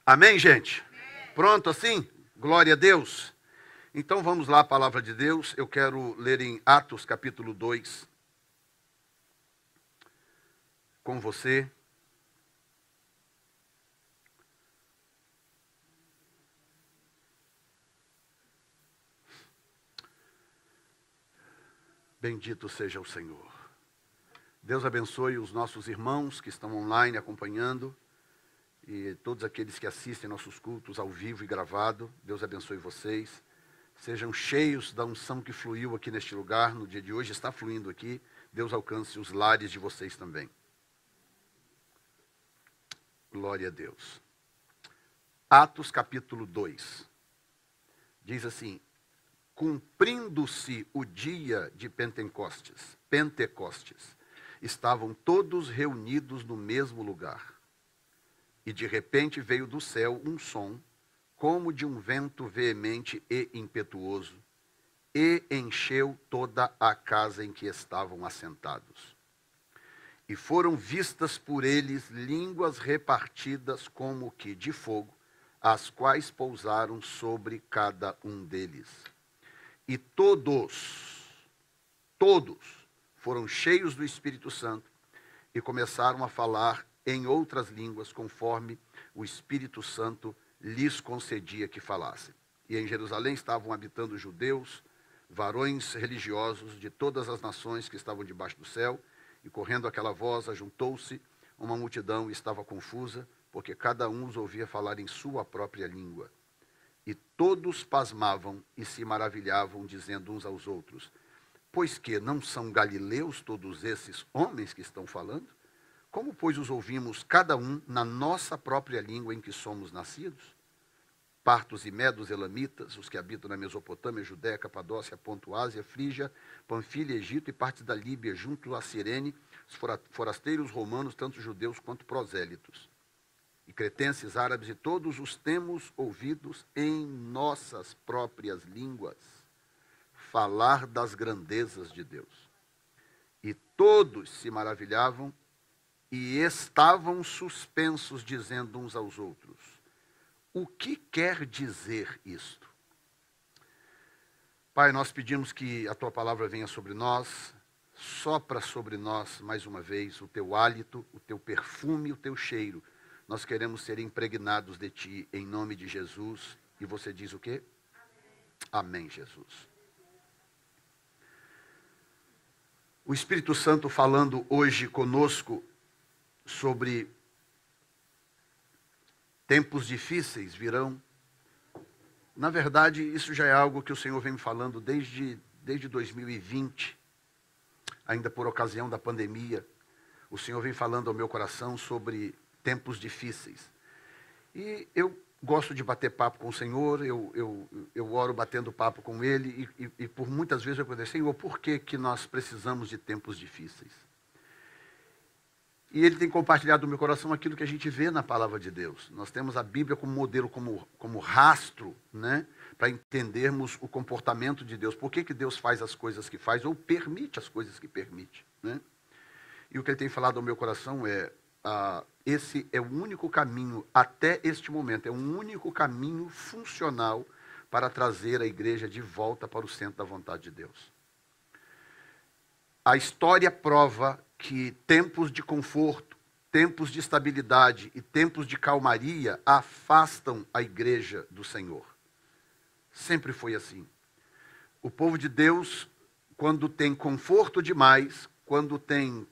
Amém, gente? Pronto assim? Glória a Deus. Então vamos lá, a palavra de Deus. Eu quero ler em Atos capítulo 2 com você. Bendito seja o Senhor. Deus abençoe os nossos irmãos que estão online acompanhando e todos aqueles que assistem nossos cultos ao vivo e gravado. Deus abençoe vocês. Sejam cheios da unção que fluiu aqui neste lugar no dia de hoje, está fluindo aqui. Deus alcance os lares de vocês também. Glória a Deus. Atos capítulo 2. Diz assim: cumprindo-se o dia de Pentecostes, estavam todos reunidos no mesmo lugar. E de repente veio do céu um som, como de um vento veemente e impetuoso, e encheu toda a casa em que estavam assentados. E foram vistas por eles línguas repartidas como que de fogo, as quais pousaram sobre cada um deles. E todos foram cheios do Espírito Santo e começaram a falar em outras línguas, conforme o Espírito Santo lhes concedia que falassem. E em Jerusalém estavam habitando judeus, varões religiosos de todas as nações que estavam debaixo do céu, e correndo aquela voz, ajuntou-se uma multidão e estava confusa, porque cada um os ouvia falar em sua própria língua. E todos pasmavam e se maravilhavam, dizendo uns aos outros: pois que não são galileus todos esses homens que estão falando? Como, pois, os ouvimos cada um na nossa própria língua em que somos nascidos? Partos e medos, elamitas, os que habitam na Mesopotâmia, Judéia, Capadócia, Ponto, Ásia, Frígia, Panfilha, Egito e partes da Líbia, junto a Cirene, os forasteiros romanos, tanto judeus quanto prosélitos, e cretenses, árabes, e todos os temos ouvidos em nossas próprias línguas falar das grandezas de Deus. E todos se maravilhavam e estavam suspensos, dizendo uns aos outros: o que quer dizer isto? Pai, nós pedimos que a Tua palavra venha sobre nós, sopra sobre nós mais uma vez o Teu hálito, o Teu perfume, o Teu cheiro. Nós queremos ser impregnados de Ti, em nome de Jesus. E você diz o quê? Amém, Jesus. O Espírito Santo falando hoje conosco sobre tempos difíceis virão. Na verdade, isso já é algo que o Senhor vem me falando desde 2020, ainda por ocasião da pandemia. O Senhor vem falando ao meu coração sobre tempos difíceis. E eu gosto de bater papo com o Senhor, eu oro batendo papo com Ele, e por muitas vezes eu pergunto: Senhor, por que nós precisamos de tempos difíceis? E Ele tem compartilhado no meu coração aquilo que a gente vê na palavra de Deus. Nós temos a Bíblia como modelo, como rastro, né, para entendermos o comportamento de Deus. Por que Deus faz as coisas que faz, ou permite as coisas que permite, né? E o que Ele tem falado ao meu coração é: esse é o único caminho, até este momento, é um único caminho funcional para trazer a igreja de volta para o centro da vontade de Deus. A história prova que tempos de conforto, tempos de estabilidade e tempos de calmaria afastam a igreja do Senhor. Sempre foi assim. O povo de Deus, quando tem conforto demais, quando tem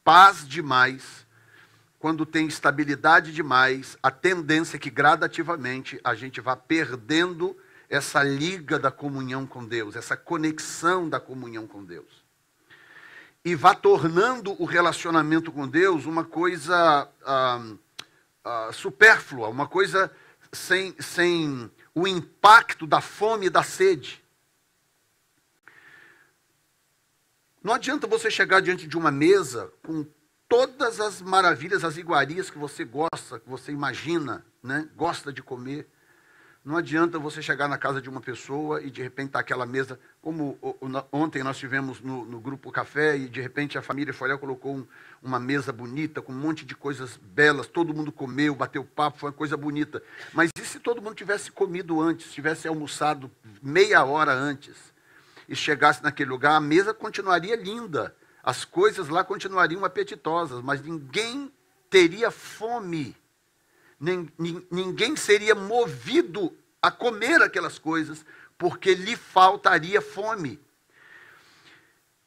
paz demais, quando tem estabilidade demais, a tendência é que gradativamente a gente vá perdendo essa liga da comunhão com Deus, essa conexão da comunhão com Deus. E vá tornando o relacionamento com Deus uma coisa supérflua, uma coisa sem o impacto da fome e da sede. Não adianta você chegar diante de uma mesa com todas as maravilhas, as iguarias que você gosta, que você imagina, né? Gosta de comer, Não adianta você chegar na casa de uma pessoa e de repente tá aquela mesa, como ontem nós tivemos no grupo Café, e de repente a família foi lá e colocou uma mesa bonita, com um monte de coisas belas, todo mundo comeu, bateu papo, foi uma coisa bonita. Mas e se todo mundo tivesse comido antes, tivesse almoçado meia hora antes, e chegasse naquele lugar, a mesa continuaria linda, as coisas lá continuariam apetitosas, mas ninguém teria fome. Ninguém seria movido a comer aquelas coisas, porque lhe faltaria fome.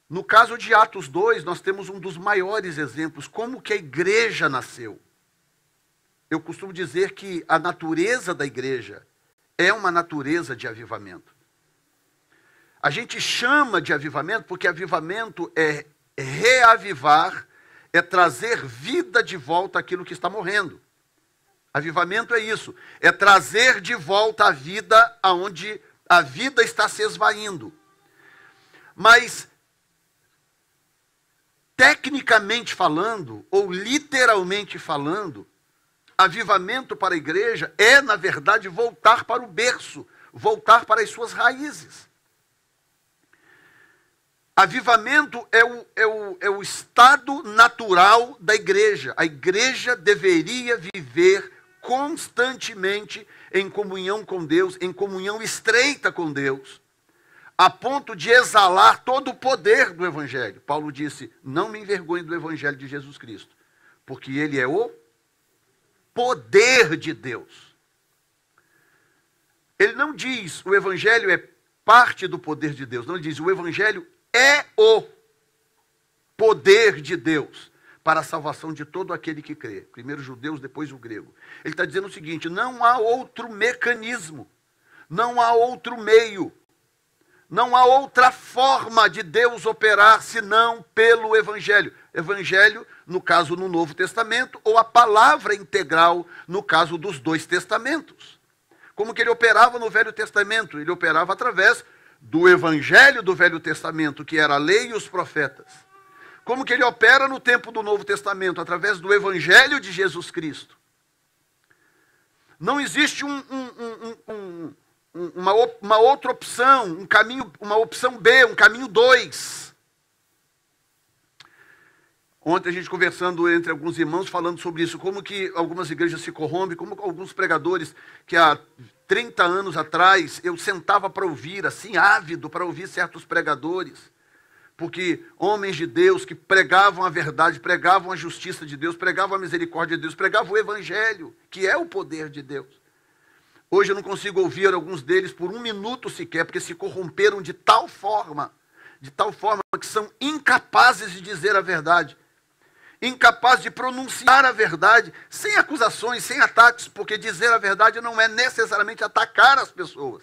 No caso de Atos 2, nós temos um dos maiores exemplos, como que a igreja nasceu. Eu costumo dizer que a natureza da igreja é uma natureza de avivamento. A gente chama de avivamento porque avivamento é reavivar, é trazer vida de volta àquilo que está morrendo. Avivamento é isso, é trazer de volta a vida aonde a vida está se esvaindo. Mas, tecnicamente falando, ou literalmente falando, avivamento para a igreja é, na verdade, voltar para o berço, voltar para as suas raízes. Avivamento é o estado natural da igreja. A igreja deveria viver constantemente em comunhão com Deus, em comunhão estreita com Deus, a ponto de exalar todo o poder do Evangelho. Paulo disse, não me envergonhe do Evangelho de Jesus Cristo, porque ele é o poder de Deus. Ele não diz, o Evangelho é parte do poder de Deus, não, ele diz, o Evangelho é o poder de Deus para a salvação de todo aquele que crê. Primeiro os judeus, depois o grego. Ele está dizendo o seguinte, não há outro mecanismo, não há outro meio, não há outra forma de Deus operar senão pelo Evangelho. Evangelho, no caso, no Novo Testamento, ou a palavra integral, no caso dos dois testamentos. Como que ele operava no Velho Testamento? Ele operava através do Evangelho do Velho Testamento, que era a lei e os profetas. Como que ele opera no tempo do Novo Testamento? Através do Evangelho de Jesus Cristo. Não existe uma outra opção, um caminho, uma opção B, um caminho 2. Ontem a gente conversando entre alguns irmãos, falando sobre isso, como que algumas igrejas se corrompem, como alguns pregadores que há 30 anos atrás eu sentava para ouvir, assim, ávido para ouvir certos pregadores, porque homens de Deus que pregavam a verdade, pregavam a justiça de Deus, pregavam a misericórdia de Deus, pregavam o Evangelho, que é o poder de Deus. Hoje eu não consigo ouvir alguns deles por um minuto sequer, porque se corromperam de tal forma que são incapazes de dizer a verdade, incapazes de pronunciar a verdade, sem acusações, sem ataques, porque dizer a verdade não é necessariamente atacar as pessoas.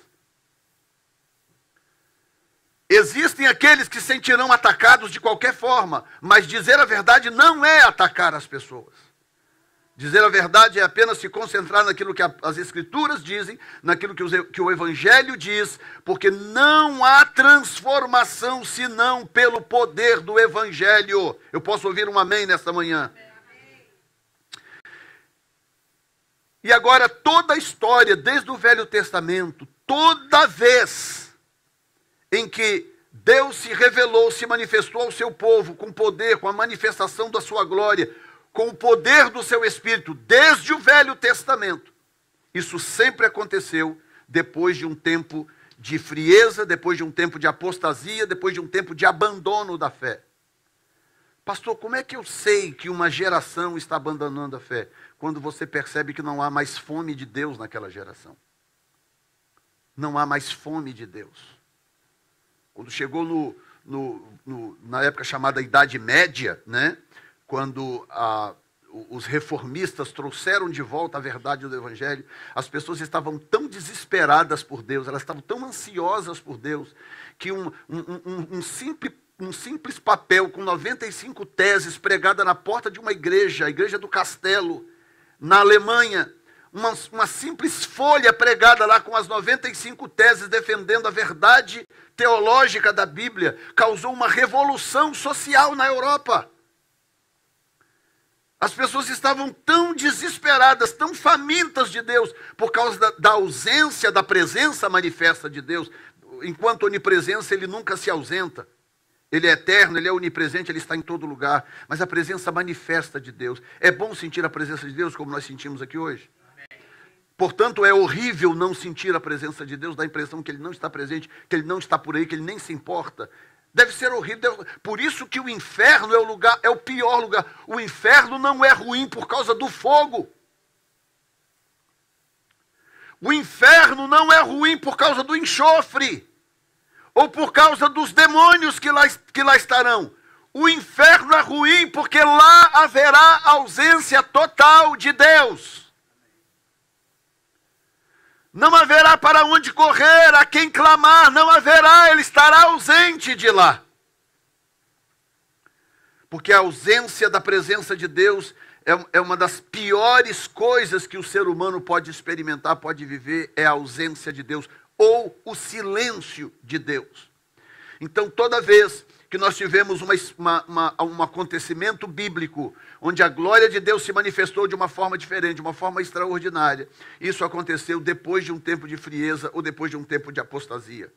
Existem aqueles que se sentirão atacados de qualquer forma, mas dizer a verdade não é atacar as pessoas. Dizer a verdade é apenas se concentrar naquilo que as Escrituras dizem, naquilo que o Evangelho diz, porque não há transformação senão pelo poder do Evangelho. Eu posso ouvir um amém nesta manhã? E agora toda a história, desde o Velho Testamento, toda vez em que Deus se revelou, se manifestou ao seu povo com poder, com a manifestação da sua glória, com o poder do seu Espírito, desde o Velho Testamento. Isso sempre aconteceu depois de um tempo de frieza, depois de um tempo de apostasia, depois de um tempo de abandono da fé. Pastor, como é que eu sei que uma geração está abandonando a fé? Quando você percebe que não há mais fome de Deus naquela geração. Não há mais fome de Deus. Quando chegou na época chamada Idade Média, né? Quando os reformistas trouxeram de volta a verdade do Evangelho, as pessoas estavam tão desesperadas por Deus, elas estavam tão ansiosas por Deus, que um simples papel com 95 teses pregada na porta de uma igreja, a Igreja do Castelo, na Alemanha, uma simples folha pregada lá com as 95 teses defendendo a verdade teológica da Bíblia, causou uma revolução social na Europa. As pessoas estavam tão desesperadas, tão famintas de Deus, por causa da ausência da presença manifesta de Deus. Enquanto onipresença, ele nunca se ausenta. Ele é eterno, ele é onipresente, ele está em todo lugar. Mas a presença manifesta de Deus. É bom sentir a presença de Deus, como nós sentimos aqui hoje. Portanto, é horrível não sentir a presença de Deus, dá a impressão que ele não está presente, que ele não está por aí, que ele nem se importa. Deve ser horrível. Por isso que o inferno é o pior lugar. O inferno não é ruim por causa do fogo. O inferno não é ruim por causa do enxofre, ou por causa dos demônios que lá estarão. O inferno é ruim porque lá haverá ausência total de Deus. Não haverá para onde correr, a quem clamar, não haverá, ele estará ausente de lá. Porque a ausência da presença de Deus é uma das piores coisas que o ser humano pode experimentar, pode viver, é a ausência de Deus, ou o silêncio de Deus. Então, toda vez que nós tivemos um acontecimento bíblico, onde a glória de Deus se manifestou de uma forma diferente, de uma forma extraordinária, isso aconteceu depois de um tempo de frieza ou depois de um tempo de apostasia.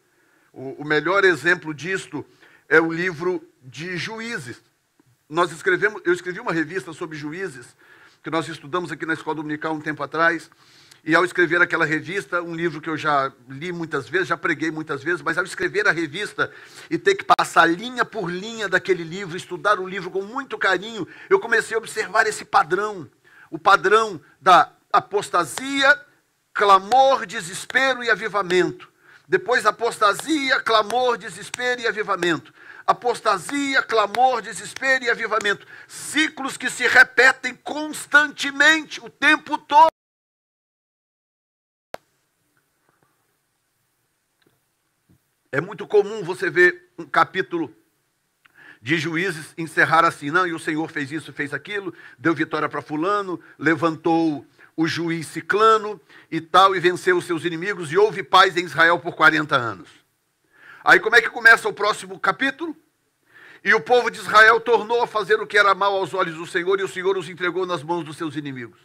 O melhor exemplo disto é o livro de Juízes. Eu escrevi uma revista sobre Juízes, que nós estudamos aqui na Escola Dominical um tempo atrás, e ao escrever aquela revista, um livro que eu já li muitas vezes, já preguei muitas vezes, mas ao escrever a revista e ter que passar linha por linha daquele livro, estudar o livro com muito carinho, eu comecei a observar esse padrão, o padrão da apostasia, clamor, desespero e avivamento. Depois apostasia, clamor, desespero e avivamento. Apostasia, clamor, desespero e avivamento. Ciclos que se repetem constantemente, o tempo todo. É muito comum você ver um capítulo de Juízes encerrar assim, não, e o Senhor fez isso, fez aquilo, deu vitória para fulano, levantou o juiz ciclano e tal, e venceu os seus inimigos, e houve paz em Israel por 40 anos. Aí como é que começa o próximo capítulo? E o povo de Israel tornou a fazer o que era mal aos olhos do Senhor, e o Senhor os entregou nas mãos dos seus inimigos.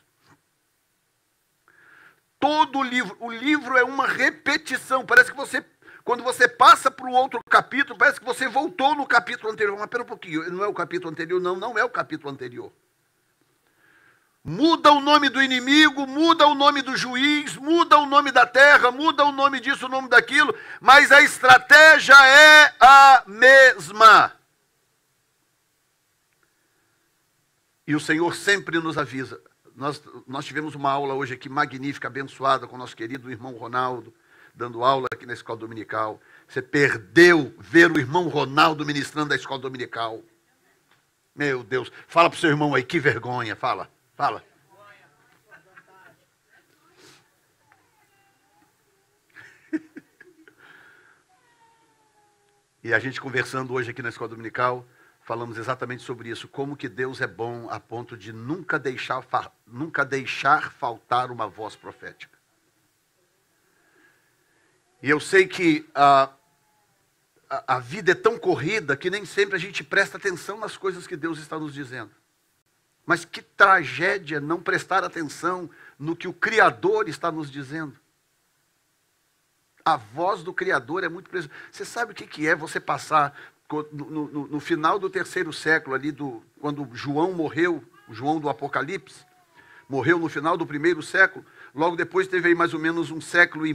Todo o livro é uma repetição, parece que quando você passa para o outro capítulo, parece que você voltou no capítulo anterior. Mas espera um pouquinho, não é o capítulo anterior? Não é o capítulo anterior. Muda o nome do inimigo, muda o nome do juiz, muda o nome da terra, muda o nome disso, o nome daquilo, mas a estratégia é a mesma. E o Senhor sempre nos avisa. Nós tivemos uma aula hoje aqui magnífica, abençoada, com o nosso querido irmão Ronaldo, dando aula aqui na Escola Dominical. Você perdeu ver o irmão Ronaldo ministrando da Escola Dominical. Meu Deus, fala para o seu irmão aí, que vergonha, fala. E a gente conversando hoje aqui na Escola Dominical, falamos exatamente sobre isso, como que Deus é bom a ponto de nunca deixar faltar uma voz profética. E eu sei que a vida é tão corrida que nem sempre a gente presta atenção nas coisas que Deus está nos dizendo. Mas que tragédia não prestar atenção no que o Criador está nos dizendo. A voz do Criador é muito preciosa. Você sabe o que é você passar no final do 3º século, ali quando João morreu, o João do Apocalipse, morreu no final do 1º século, logo depois teve aí mais ou menos 1,5 século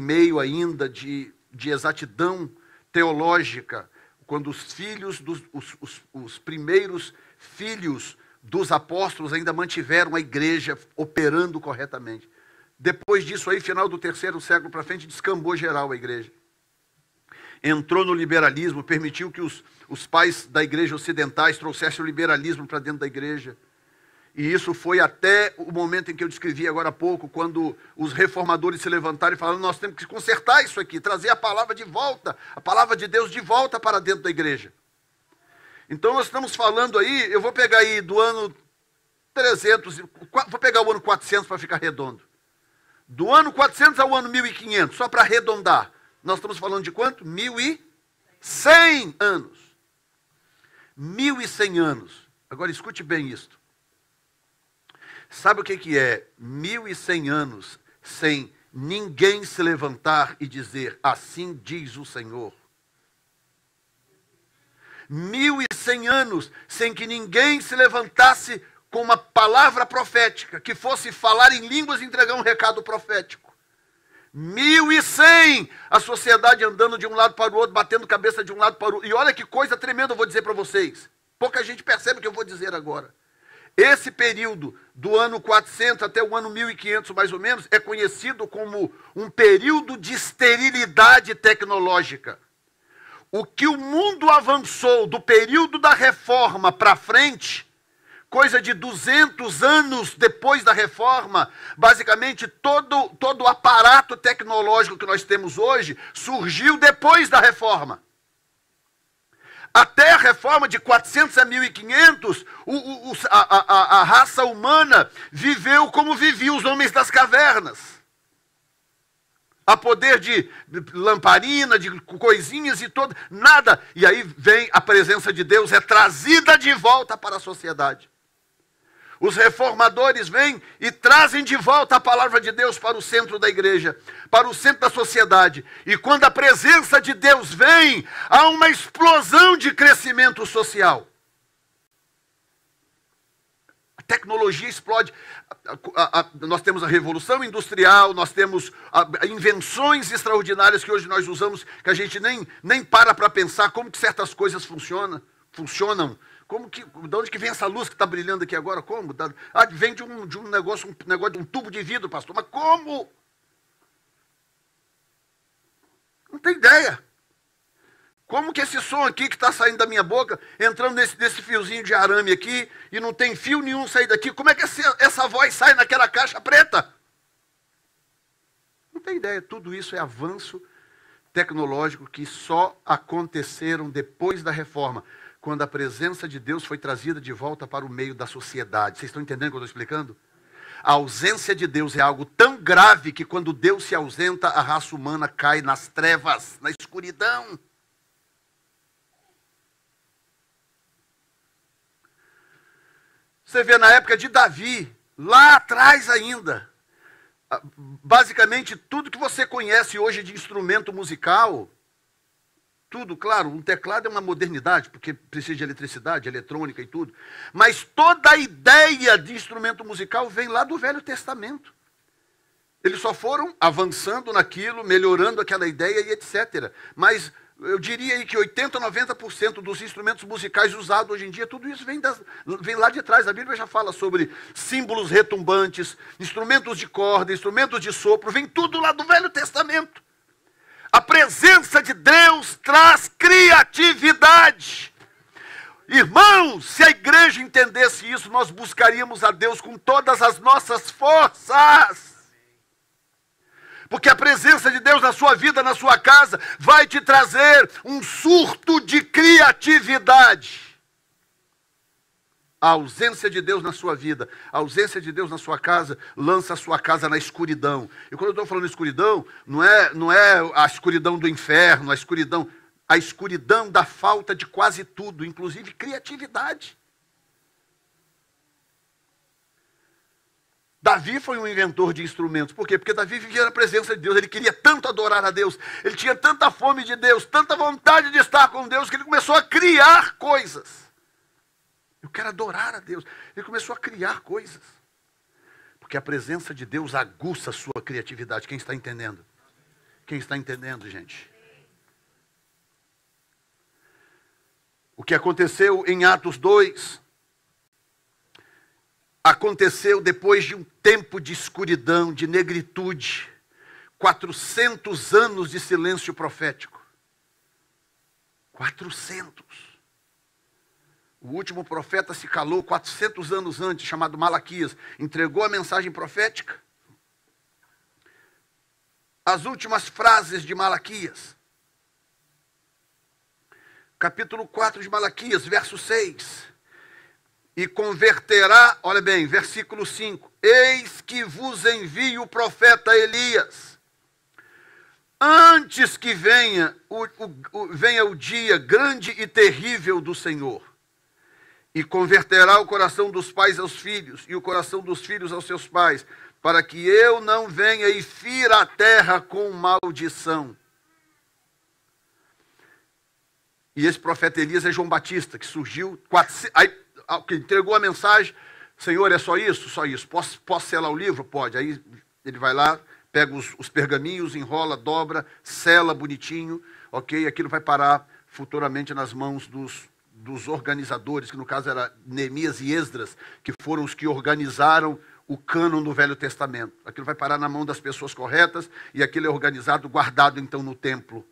ainda de exatidão teológica, quando os primeiros filhos dos apóstolos ainda mantiveram a igreja operando corretamente. Depois disso aí, final do 3º século para frente, descambou geral a igreja. Entrou no liberalismo, permitiu que os pais da igreja ocidentais trouxessem o liberalismo para dentro da igreja. E isso foi até o momento em que eu descrevi agora há pouco, quando os reformadores se levantaram e falaram, nós temos que consertar isso aqui, trazer a palavra de volta, a palavra de Deus de volta para dentro da igreja. Então nós estamos falando aí, eu vou pegar aí do ano 300, vou pegar o ano 400 para ficar redondo. Do ano 400 ao ano 1500, só para arredondar. Nós estamos falando de quanto? 1.100 anos. 1.100 anos. Agora escute bem isto. Sabe o que é 1100 anos sem ninguém se levantar e dizer, assim diz o Senhor? 1100 anos sem que ninguém se levantasse com uma palavra profética, que fosse falar em línguas e entregar um recado profético. 1100, a sociedade andando de um lado para o outro, batendo cabeça de um lado para o outro. E olha que coisa tremenda eu vou dizer para vocês. Pouca gente percebe o que eu vou dizer agora. Esse período do ano 400 até o ano 1500, mais ou menos, é conhecido como um período de esterilidade tecnológica. O que o mundo avançou do período da reforma para frente, coisa de 200 anos depois da reforma, basicamente todo o aparato tecnológico que nós temos hoje surgiu depois da reforma. Até a reforma de 400 a 1500, a raça humana viveu como viviam os homens das cavernas. A poder de lamparina, de coisinhas e todo, nada. E aí vem a presença de Deus, é trazida de volta para a sociedade. Os reformadores vêm e trazem de volta a palavra de Deus para o centro da igreja, para o centro da sociedade. E quando a presença de Deus vem, há uma explosão de crescimento social. A tecnologia explode. Nós temos a revolução industrial, nós temos invenções extraordinárias que hoje nós usamos, que a gente nem para pensar como que certas coisas funcionam. De onde que vem essa luz que está brilhando aqui agora? Como? Vem de um negócio, de um tubo de vidro, pastor. Mas como? Não tem ideia. Como que esse som aqui que está saindo da minha boca, entrando nesse fiozinho de arame aqui, e não tem fio nenhum sair daqui, como é que essa voz sai naquela caixa preta? Não tem ideia. Tudo isso é avanço tecnológico que só aconteceram depois da reforma, quando a presença de Deus foi trazida de volta para o meio da sociedade. Vocês estão entendendo o que eu estou explicando? A ausência de Deus é algo tão grave que quando Deus se ausenta, a raça humana cai nas trevas, na escuridão. Você vê na época de Davi, lá atrás ainda, basicamente tudo que você conhece hoje de instrumento musical, tudo, claro, um teclado é uma modernidade, porque precisa de eletricidade, eletrônica e tudo. Mas toda a ideia de instrumento musical vem lá do Velho Testamento. Eles só foram avançando naquilo, melhorando aquela ideia e etc. Mas eu diria aí que 80%, 90% dos instrumentos musicais usados hoje em dia, tudo isso vem lá de trás. A Bíblia já fala sobre símbolos retumbantes, instrumentos de corda, instrumentos de sopro, vem tudo lá do Velho Testamento. A presença de Deus traz criatividade. Irmãos, se a igreja entendesse isso, nós buscaríamos a Deus com todas as nossas forças. Porque a presença de Deus na sua vida, na sua casa, vai te trazer um surto de criatividade. A ausência de Deus na sua vida, a ausência de Deus na sua casa, lança a sua casa na escuridão. E quando eu estou falando escuridão, não é a escuridão do inferno, a escuridão da falta de quase tudo, inclusive criatividade. Davi foi um inventor de instrumentos. Por quê? Porque Davi vivia na presença de Deus, ele queria tanto adorar a Deus, ele tinha tanta fome de Deus, tanta vontade de estar com Deus, que ele começou a criar coisas. Eu quero adorar a Deus. Ele começou a criar coisas. Porque a presença de Deus aguça a sua criatividade. Quem está entendendo? Quem está entendendo, gente? O que aconteceu em Atos 2, aconteceu depois de um tempo de escuridão, de negritude. 400 anos de silêncio profético. 400. O último profeta se calou 400 anos antes, chamado Malaquias. Entregou a mensagem profética. As últimas frases de Malaquias. Capítulo 4 de Malaquias, verso 6. E converterá, olha bem, versículo 5. Eis que vos envio o profeta Elias. Antes que venha o dia grande e terrível do Senhor. E converterá o coração dos pais aos filhos, e o coração dos filhos aos seus pais, para que eu não venha e fira a terra com maldição. E esse profeta Elias é João Batista, que surgiu, que entregou a mensagem: Senhor, é só isso? Só isso. Posso selar o livro? Pode. Aí ele vai lá, pega os pergaminhos, enrola, dobra, sela bonitinho, ok? Aquilo vai parar futuramente nas mãos dos organizadores, que no caso era Neemias e Esdras, que foram os que organizaram o cânon do Velho Testamento. Aquilo vai parar na mão das pessoas corretas e aquilo é organizado, guardado então no templo.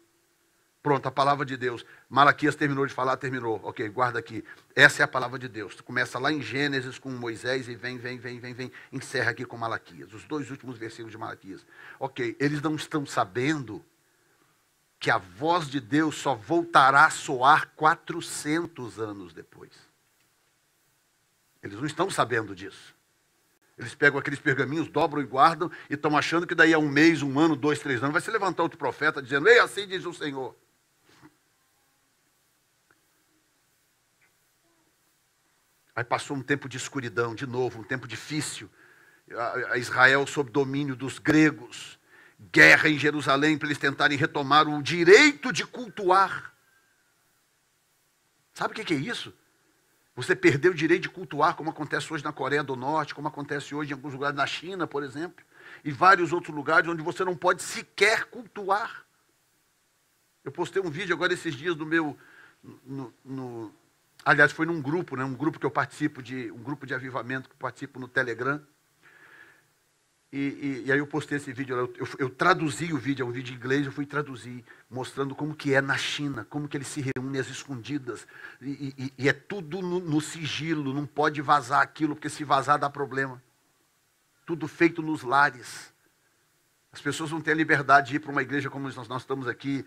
Pronto, a palavra de Deus. Malaquias terminou de falar, terminou. Ok, guarda aqui. Essa é a palavra de Deus. Começa lá em Gênesis com Moisés e vem. Encerra aqui com Malaquias. Os 2 últimos versículos de Malaquias. Ok, eles não estão sabendo que a voz de Deus só voltará a soar 400 anos depois. Eles não estão sabendo disso. Eles pegam aqueles pergaminhos, dobram e guardam e estão achando que daí a 1 mês, 1 ano, 2, 3 anos vai se levantar outro profeta dizendo: ei, assim diz o Senhor. Aí passou um tempo de escuridão, de novo, um tempo difícil. A Israel sob domínio dos gregos. Guerra em Jerusalém para eles tentarem retomar o direito de cultuar. Sabe o que é isso? Você perdeu o direito de cultuar, como acontece hoje na Coreia do Norte, como acontece hoje em alguns lugares na China, por exemplo, e vários outros lugares onde você não pode sequer cultuar. Eu postei um vídeo agora esses dias do meu... aliás, foi num grupo, né? Um grupo que eu participo, um grupo de avivamento que eu participo no Telegram. E aí eu postei esse vídeo, eu traduzi o vídeo, é um vídeo em inglês, eu fui traduzir, mostrando como que é na China, como que eles se reúnem às escondidas, e é tudo no sigilo, não pode vazar aquilo, porque se vazar dá problema. Tudo feito nos lares. As pessoas não têm a liberdade de ir para uma igreja como nós estamos aqui,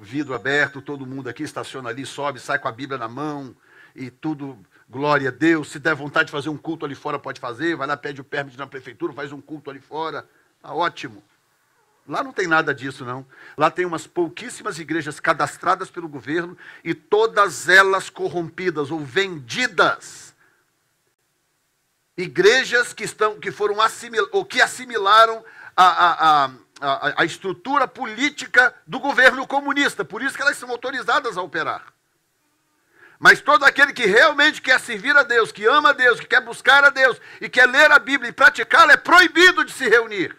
vidro aberto, todo mundo aqui estaciona ali, sobe, sai com a Bíblia na mão, e tudo... Glória a Deus, se der vontade de fazer um culto ali fora, pode fazer, vai lá, pede o permit na prefeitura, faz um culto ali fora, tá ótimo. Lá não tem nada disso, não. Lá tem umas pouquíssimas igrejas cadastradas pelo governo e todas elas corrompidas ou vendidas. Igrejas que foram assimilaram a estrutura política do governo comunista, por isso que elas são autorizadas a operar. Mas todo aquele que realmente quer servir a Deus, que ama a Deus, que quer buscar a Deus, e quer ler a Bíblia e praticá-la, é proibido de se reunir.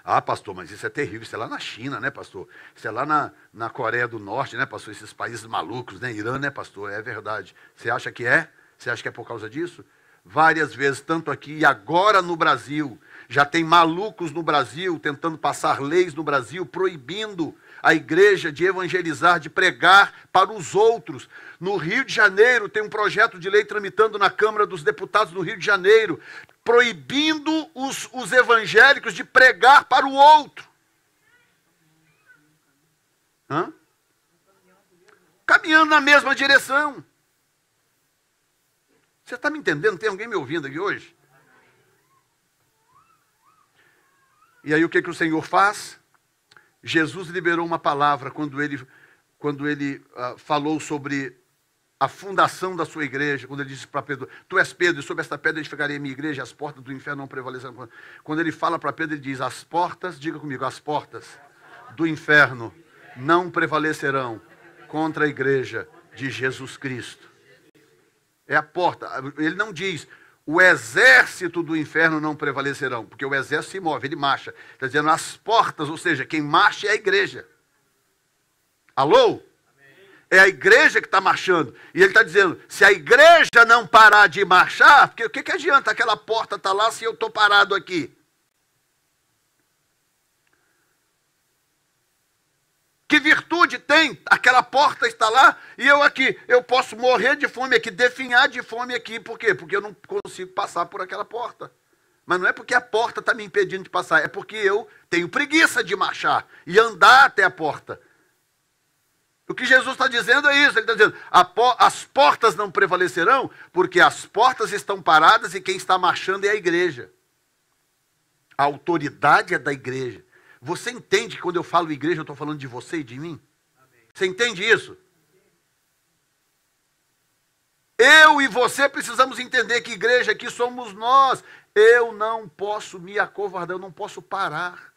Ah, pastor, mas isso é terrível, isso é lá na China, né, pastor? Isso é lá na Coreia do Norte, né, pastor? Esses países malucos, né, Irã, né, pastor? É verdade. Você acha que é? Você acha que é por causa disso? Várias vezes, tanto aqui e agora no Brasil. Já tem malucos no Brasil, tentando passar leis no Brasil, proibindo a igreja de evangelizar, de pregar para os outros. No Rio de Janeiro tem um projeto de lei tramitando na Câmara dos Deputados do Rio de Janeiro, proibindo os evangélicos de pregar para o outro. Hã? Caminhando na mesma direção. Você está me entendendo? Tem alguém me ouvindo aqui hoje? E aí o que o Senhor faz? Jesus liberou uma palavra quando ele falou sobre a fundação da sua igreja, quando ele disse para Pedro: tu és Pedro, e sobre esta pedra edificarei a minha igreja, as portas do inferno não prevalecerão. Quando ele fala para Pedro, ele diz: as portas, diga comigo, as portas do inferno não prevalecerão contra a igreja de Jesus Cristo. É a porta. Ele não diz: o exército do inferno não prevalecerão, porque o exército se move, ele marcha. Está dizendo as portas, ou seja, quem marcha é a igreja. Alô? É a igreja que está marchando. E ele está dizendo, se a igreja não parar de marchar, porque o que adianta aquela porta estar lá se eu estou parado aqui? Que virtude tem? Aquela porta está lá e eu aqui. Eu posso morrer de fome aqui, definhar de fome aqui. Por quê? Porque eu não consigo passar por aquela porta. Mas não é porque a porta está me impedindo de passar, é porque eu tenho preguiça de marchar e andar até a porta. O que Jesus está dizendo é isso. Ele está dizendo, as portas não prevalecerão porque as portas estão paradas e quem está marchando é a igreja. A autoridade é da igreja. Você entende que quando eu falo igreja, eu estou falando de você e de mim? Amém. Você entende isso? Eu e você precisamos entender que igreja aqui somos nós. Eu não posso me acovardar, eu não posso parar.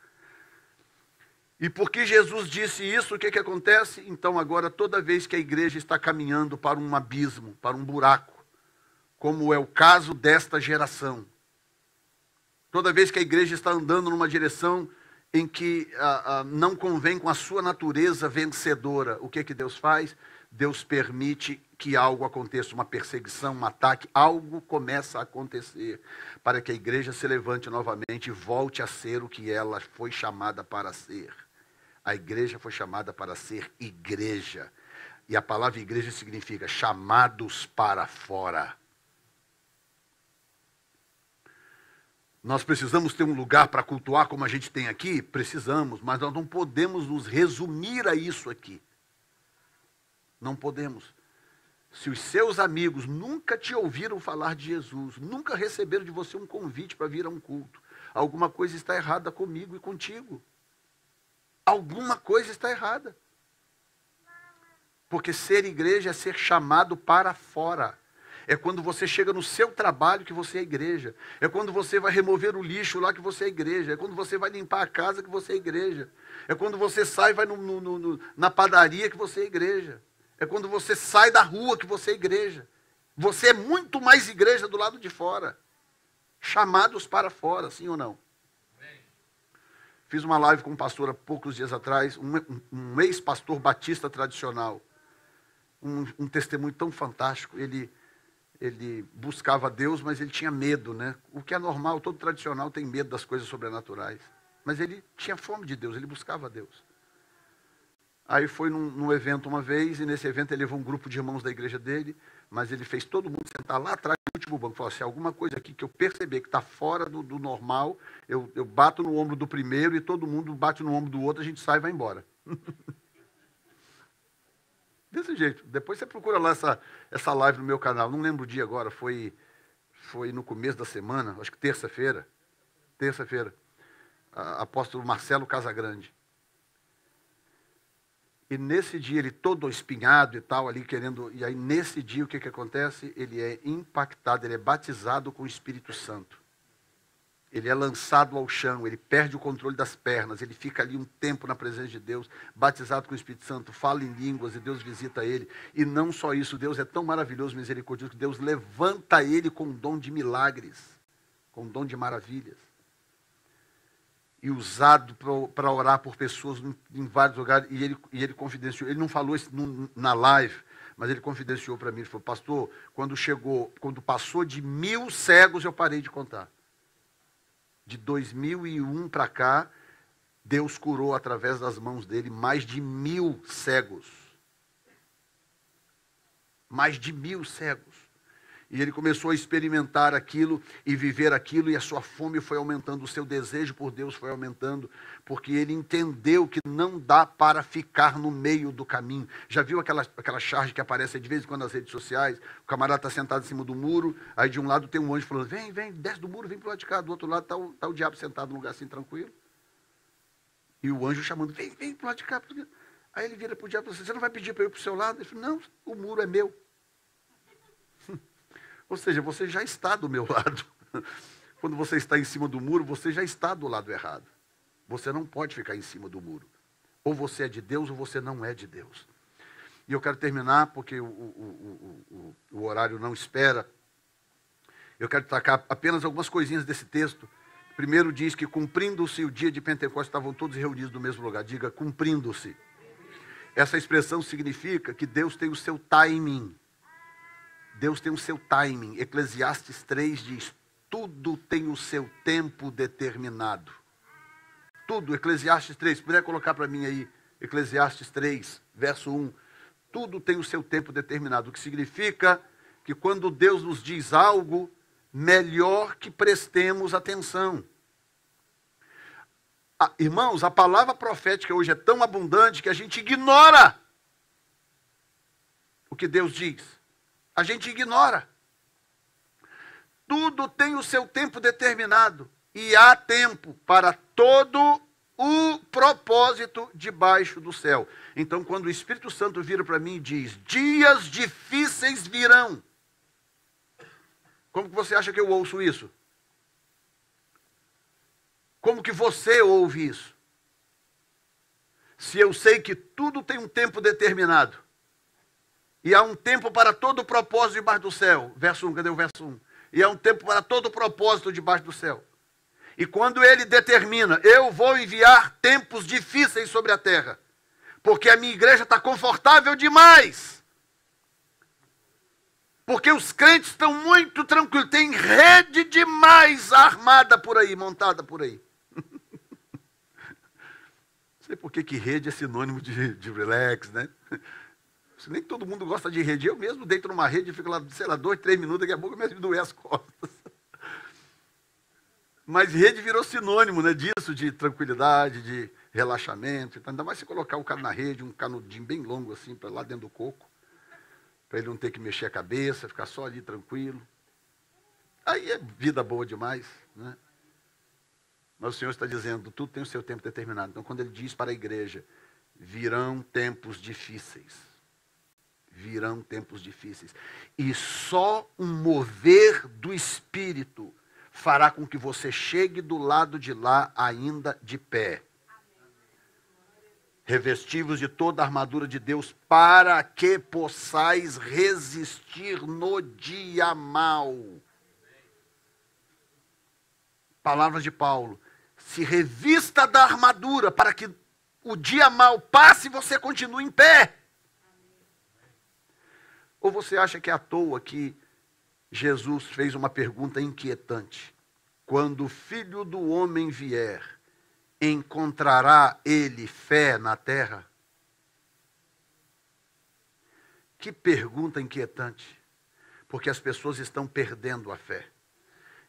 E porque Jesus disse isso, o que acontece? Então agora toda vez que a igreja está caminhando para um abismo, para um buraco, como é o caso desta geração, toda vez que a igreja está andando numa direção em que não convém com a sua natureza vencedora, o que Deus faz? Deus permite que algo aconteça, uma perseguição, um ataque, algo começa a acontecer para que a igreja se levante novamente e volte a ser o que ela foi chamada para ser. A igreja foi chamada para ser igreja. E a palavra igreja significa chamados para fora. Nós precisamos ter um lugar para cultuar como a gente tem aqui? Precisamos, mas nós não podemos nos resumir a isso aqui. Não podemos. Se os seus amigos nunca te ouviram falar de Jesus, nunca receberam de você um convite para vir a um culto, alguma coisa está errada comigo e contigo. Alguma coisa está errada. Porque ser igreja é ser chamado para fora. É quando você chega no seu trabalho que você é igreja. É quando você vai remover o lixo lá que você é igreja. É quando você vai limpar a casa que você é igreja. É quando você sai e vai na padaria que você é igreja. É quando você sai da rua que você é igreja. Você é muito mais igreja do lado de fora. Chamados para fora, sim ou não? Fiz uma live com um pastor há poucos dias atrás, um ex-pastor batista tradicional. Um testemunho tão fantástico. Ele buscava Deus, mas ele tinha medo, né? O que é normal, todo tradicional tem medo das coisas sobrenaturais. Mas ele tinha fome de Deus, ele buscava Deus. Aí foi num evento uma vez, e nesse evento ele levou um grupo de irmãos da igreja dele, mas ele fez todo mundo sentar lá atrás do último banco. Falou assim, alguma coisa aqui que eu perceber que está fora do normal, eu bato no ombro do primeiro e todo mundo bate no ombro do outro, a gente sai e vai embora. Desse jeito. Depois você procura lá essa live no meu canal. Não lembro o dia agora, foi no começo da semana, acho que terça-feira. Apóstolo Marcelo Casagrande. E nesse dia, ele todo espinhado e tal, ali querendo... E aí, nesse dia, o que acontece? Ele é impactado, ele é batizado com o Espírito Santo. Ele é lançado ao chão, ele perde o controle das pernas, ele fica ali um tempo na presença de Deus, batizado com o Espírito Santo, fala em línguas e Deus visita ele. E não só isso, Deus é tão maravilhoso, misericordioso, que Deus levanta ele com o dom de milagres, com o dom de maravilhas. E usado para orar por pessoas em vários lugares. E ele confidenciou, ele não falou isso na live, mas ele confidenciou para mim, ele falou, pastor, quando passou de 1000 cegos, eu parei de contar. De 2001 para cá, Deus curou através das mãos dele mais de 1000 cegos. Mais de 1000 cegos. E ele começou a experimentar aquilo e viver aquilo, e a sua fome foi aumentando, o seu desejo por Deus foi aumentando, porque ele entendeu que não dá para ficar no meio do caminho. Já viu aquela charge que aparece de vez em quando nas redes sociais? O camarada está sentado em cima do muro, aí de um lado tem um anjo falando, vem, desce do muro, vem para o lado de cá. Do outro lado está o diabo sentado num lugar assim, tranquilo. E o anjo chamando, vem para o lado de cá. Aí ele vira para o diabo e fala, você não vai pedir para eu ir para o seu lado? Ele fala, não, o muro é meu. Ou seja, você já está do meu lado. Quando você está em cima do muro, você já está do lado errado. Você não pode ficar em cima do muro. Ou você é de Deus, ou você não é de Deus. E eu quero terminar, porque o horário não espera. Eu quero destacar apenas algumas coisinhas desse texto. Primeiro diz que, cumprindo-se o dia de Pentecostes, estavam todos reunidos no mesmo lugar. Diga, cumprindo-se. Essa expressão significa que Deus tem o seu timing. Deus tem o seu timing. Eclesiastes 3 diz, tudo tem o seu tempo determinado. Tudo, Eclesiastes 3, se puder colocar para mim aí, Eclesiastes 3, verso 1. Tudo tem o seu tempo determinado, o que significa que quando Deus nos diz algo, melhor que prestemos atenção. Irmãos, a palavra profética hoje é tão abundante que a gente ignora o que Deus diz. A gente ignora. Tudo tem o seu tempo determinado. E há tempo para todo o propósito debaixo do céu. Então, quando o Espírito Santo vira para mim e diz, dias difíceis virão. Como que você acha que eu ouço isso? Como que você ouve isso? Se eu sei que tudo tem um tempo determinado, e há um tempo para todo propósito debaixo do céu. Verso 1, cadê o verso 1? E há um tempo para todo propósito debaixo do céu. E quando ele determina, eu vou enviar tempos difíceis sobre a terra, porque a minha igreja está confortável demais. Porque os crentes estão muito tranquilos, tem rede demais armada por aí, montada por aí. Não sei por que rede é sinônimo de relax, né? Nem todo mundo gosta de rede. Eu mesmo deito numa rede e fico lá, sei lá, 2, 3 minutos, daqui a pouco me doer as costas. Mas rede virou sinônimo, né, disso, de tranquilidade, de relaxamento. Então, ainda mais se colocar o cara na rede, um canudinho bem longo assim, para lá dentro do coco, para ele não ter que mexer a cabeça, ficar só ali tranquilo. Aí é vida boa demais, né? Mas o Senhor está dizendo, tudo tem o seu tempo determinado. Então, quando ele diz para a igreja, virão tempos difíceis. Virão tempos difíceis. E só um mover do Espírito fará com que você chegue do lado de lá ainda de pé. Revestivos de toda a armadura de Deus, para que possais resistir no dia mau. Palavras de Paulo. Se revista da armadura, para que o dia mau passe e você continue em pé. Ou você acha que é à toa que Jesus fez uma pergunta inquietante? Quando o Filho do Homem vier, encontrará ele fé na terra? Que pergunta inquietante. Porque as pessoas estão perdendo a fé.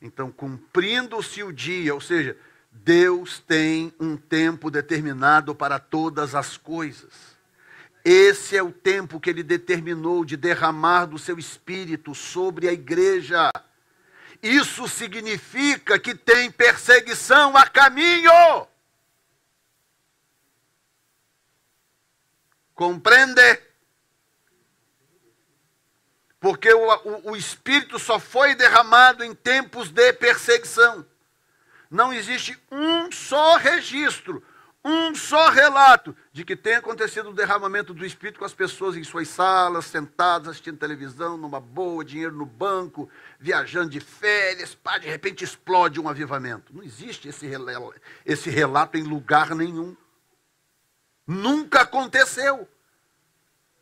Então, cumprindo-se o dia, ou seja, Deus tem um tempo determinado para todas as coisas. Esse é o tempo que ele determinou de derramar do seu Espírito sobre a igreja. Isso significa que tem perseguição a caminho. Compreende? Porque o Espírito só foi derramado em tempos de perseguição. Não existe um só registro, um só relato de que tenha acontecido o derramamento do Espírito com as pessoas em suas salas, sentadas, assistindo televisão, numa boa, dinheiro no banco, viajando de férias, pá, de repente explode um avivamento. Não existe esse relato em lugar nenhum. Nunca aconteceu.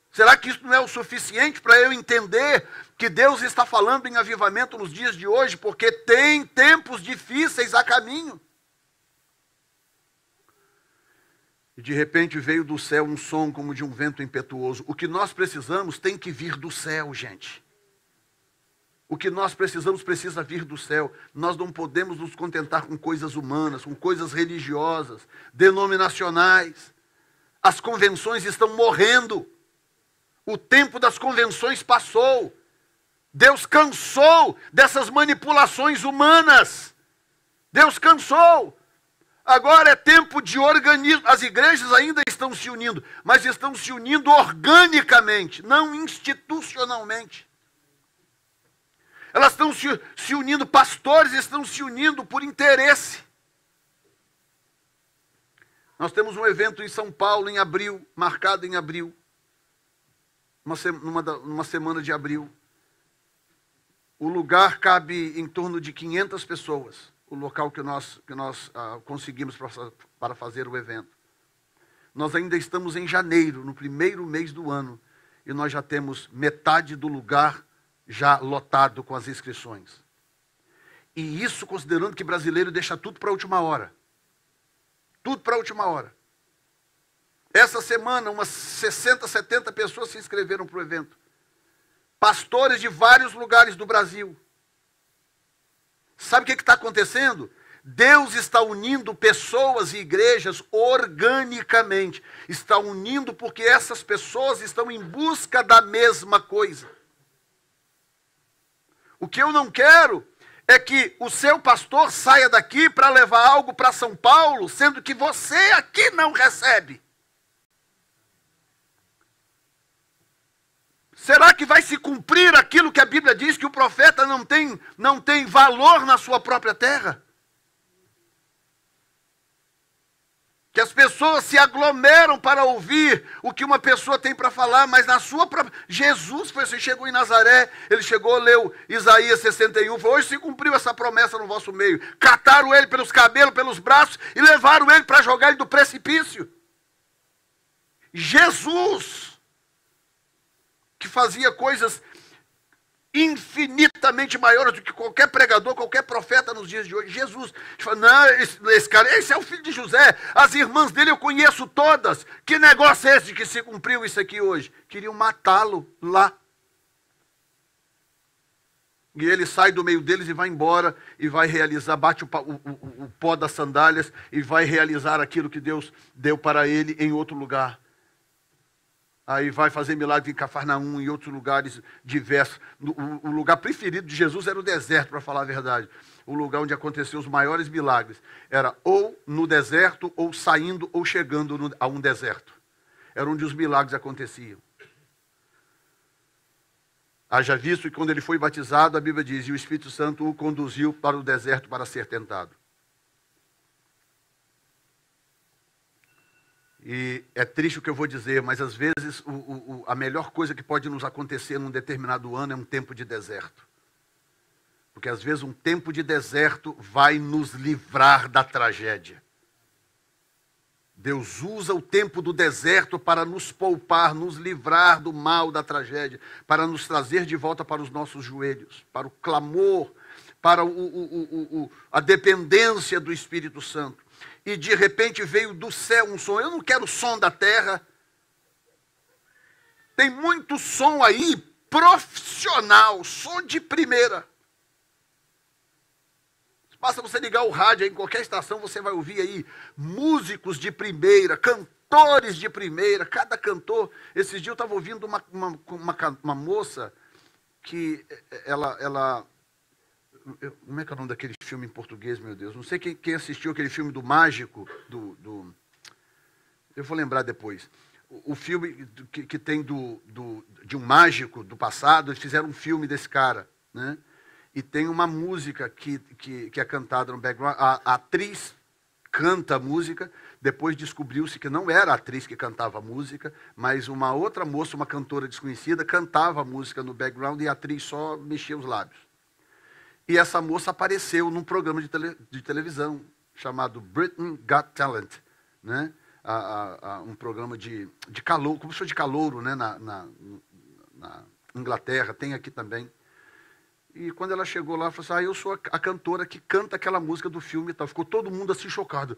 Será que isso não é o suficiente para eu entender que Deus está falando em avivamento nos dias de hoje, porque tem tempos difíceis a caminho? E de repente veio do céu um som como de um vento impetuoso. O que nós precisamos tem que vir do céu, gente. O que nós precisamos precisa vir do céu. Nós não podemos nos contentar com coisas humanas, com coisas religiosas, denominacionais. As convenções estão morrendo. O tempo das convenções passou. Deus cansou dessas manipulações humanas. Deus cansou. Agora é tempo de organismo. As igrejas ainda estão se unindo, mas estão se unindo organicamente, não institucionalmente. Elas estão se unindo, pastores estão se unindo por interesse. Nós temos um evento em São Paulo, em abril, marcado em abril. Numa semana de abril. O lugar cabe em torno de 500 pessoas. O local que nós conseguimos para fazer o evento. Nós ainda estamos em janeiro, no primeiro mês do ano, e nós já temos metade do lugar já lotado com as inscrições. E isso considerando que brasileiro deixa tudo para a última hora. Tudo para a última hora. Essa semana, umas 60, 70 pessoas se inscreveram para o evento. Pastores de vários lugares do Brasil. Sabe o que está acontecendo? Deus está unindo pessoas e igrejas organicamente. Está unindo porque essas pessoas estão em busca da mesma coisa. O que eu não quero é que o seu pastor saia daqui para levar algo para São Paulo, sendo que você aqui não recebe. Será que vai se cumprir aquilo que a Bíblia diz, que o profeta não tem valor na sua própria terra? Que as pessoas se aglomeram para ouvir o que uma pessoa tem para falar, mas na sua própria... Jesus foi assim, chegou em Nazaré, ele chegou, leu Isaías 61, falou, hoje se cumpriu essa promessa no vosso meio. Cataram ele pelos cabelos, pelos braços e levaram ele para jogar ele do precipício. Jesus, que fazia coisas infinitamente maiores do que qualquer pregador, qualquer profeta nos dias de hoje. Jesus fala, não, esse cara, esse é o filho de José, as irmãs dele eu conheço todas, que negócio é esse de que se cumpriu isso aqui hoje? Queriam matá-lo lá. E ele sai do meio deles e vai embora, e vai realizar, bate o pó das sandálias, e vai realizar aquilo que Deus deu para ele em outro lugar. Aí vai fazer milagre em Cafarnaum, em outros lugares diversos. O lugar preferido de Jesus era o deserto, para falar a verdade. O lugar onde aconteciam os maiores milagres. Era ou no deserto, ou saindo, ou chegando a um deserto. Era onde os milagres aconteciam. Haja visto que quando ele foi batizado, a Bíblia diz, e o Espírito Santo o conduziu para o deserto para ser tentado. E é triste o que eu vou dizer, mas às vezes a melhor coisa que pode nos acontecer num determinado ano é um tempo de deserto. Porque às vezes um tempo de deserto vai nos livrar da tragédia. Deus usa o tempo do deserto para nos poupar, nos livrar do mal, da tragédia, para nos trazer de volta para os nossos joelhos, para o clamor, para a dependência do Espírito Santo. E de repente veio do céu um som. Eu não quero som da terra. Tem muito som aí, profissional, som de primeira. Basta você ligar o rádio aí, em qualquer estação, você vai ouvir aí músicos de primeira, cantores de primeira, cada cantor. Esses dias eu estava ouvindo uma moça que ela como é que é o nome daquele filme em português, meu Deus? Não sei quem assistiu aquele filme do Mágico, eu vou lembrar depois. O filme que tem de um mágico do passado, eles fizeram um filme desse cara, né? E tem uma música que é cantada no background. A atriz canta a música, depois descobriu-se que não era a atriz que cantava a música, mas uma outra moça, uma cantora desconhecida, cantava a música no background e a atriz só mexia os lábios. E essa moça apareceu num programa de televisão chamado Britain Got Talent, né? Um programa de calouro, como se fosse de calouro, né? na Inglaterra, tem aqui também. E quando ela chegou lá, ela falou assim, eu sou a cantora que canta aquela música do filme e tal. Ficou todo mundo assim chocado.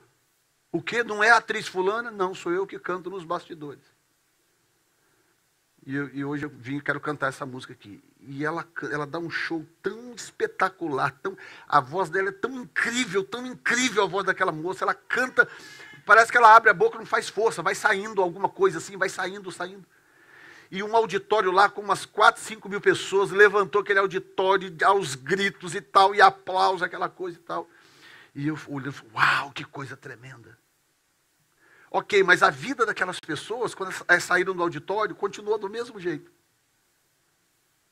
O quê? Não é a atriz fulana? Não, sou eu que canto nos bastidores. E hoje eu vim e quero cantar essa música aqui. E ela dá um show tão espetacular, a voz dela é tão incrível a voz daquela moça. Ela canta, parece que ela abre a boca e não faz força, vai saindo alguma coisa assim, vai saindo. E um auditório lá com umas 4, 5 mil pessoas, levantou aquele auditório aos gritos e tal, e aplausos, aquela coisa e tal. E eu olhei e falei, uau, que coisa tremenda. Ok, mas a vida daquelas pessoas, quando saíram do auditório, continuou do mesmo jeito.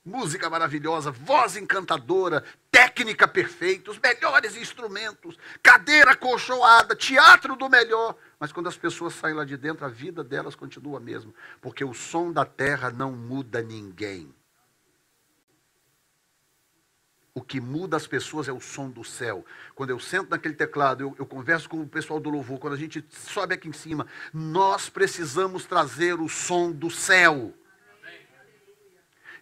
Música maravilhosa, voz encantadora, técnica perfeita, os melhores instrumentos, cadeira acolchoada, teatro do melhor. Mas quando as pessoas saem lá de dentro, a vida delas continua a mesma. Porque o som da terra não muda ninguém. O que muda as pessoas é o som do céu. Quando eu sento naquele teclado, eu converso com o pessoal do louvor, quando a gente sobe aqui em cima, nós precisamos trazer o som do céu.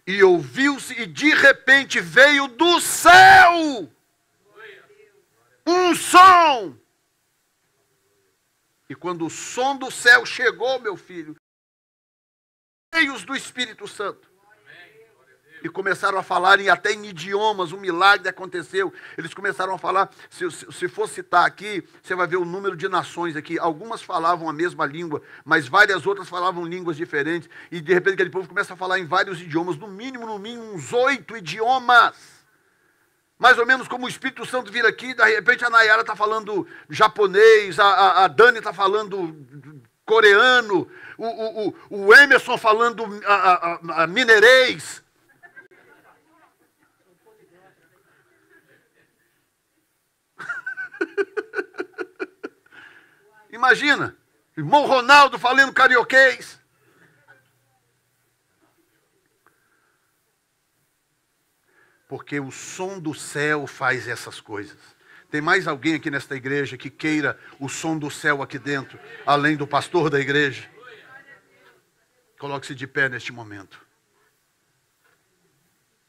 E ouviu-se, e de repente veio do céu um som. E quando o som do céu chegou, meu filho, cheios do Espírito Santo, e começaram a falar até em idiomas, um milagre aconteceu. Eles começaram a falar, se for citar aqui, você vai ver o número de nações aqui. Algumas falavam a mesma língua, mas várias outras falavam línguas diferentes. E de repente aquele povo começa a falar em vários idiomas, no mínimo uns 8 idiomas. Mais ou menos como o Espírito Santo vir aqui, de repente a Nayara está falando japonês, a Dani está falando coreano, o Emerson falando a mineirês. Imagina, irmão Ronaldo falando carioquês. Porque o som do céu faz essas coisas. Tem mais alguém aqui nesta igreja que queira o som do céu aqui dentro, além do pastor da igreja? Coloque-se de pé neste momento.